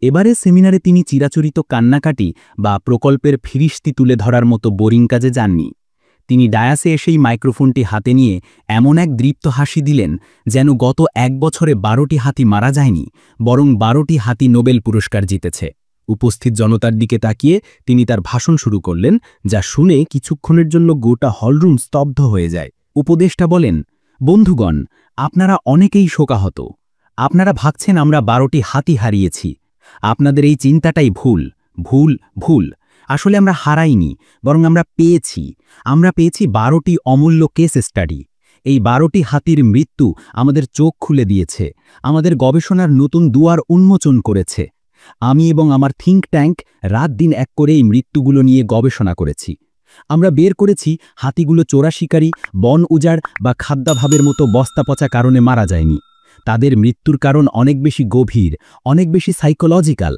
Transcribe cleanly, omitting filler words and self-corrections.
এবারে সেমিনারে তিনি চিরাচরিত কান্নাকাটি বা প্রকল্পের ফিরিস্তি তুলে ধরার মতো বোরিং কাজে যাননি। তিনি ডায়াসে এসেই মাইক্রোফোনটি হাতে নিয়ে এমন এক দৃপ্ত হাসি দিলেন যেন গত 1 বছরে 12টি হাতি মারা যায়নি, বরং 12টি হাতি নোবেল পুরস্কার জিতেছে। উপস্থিত জনতার দিকে তাকিয়ে তিনি তার ভাষণ শুরু করলেন, যা শুনে কিছুক্ষণের জন্য গোটা হলরুম স্তব্ধ হয়ে যায়। উপদেষ্টা বলেন, বন্ধুগণ, আপনারা অনেকেই শোকাহত। আপনারা ভাবছেন আমরা 12টি হাতি হারিয়েছি। আপনাদের এই চিন্তাটাই ভুল, ভুল, ভুল। আসলে আমরা হারাইনি, বরং আমরা পেয়েছি। আমরা পেয়েছি 12টি অমূল্য কেস স্টাডি। এই 12টি হাতির মৃত্যু আমাদের চোখ খুলে দিয়েছে, আমাদের গবেষণার নতুন দুয়ার উন্মোচন করেছে। আমি এবং আমার থিঙ্ক ট্যাঙ্ক রাত দিন এক করে এই মৃত্যুগুলো নিয়ে গবেষণা করেছি। আমরা বের করেছি হাতিগুলো চোরা শিকারী, বন উজাড় বা খাদ্যাভাবের মতো বস্তাপচা কারণে মারা যায়নি। তাদের মৃত্যুর কারণ অনেক বেশি গভীর, অনেক বেশি সাইকোলজিক্যাল।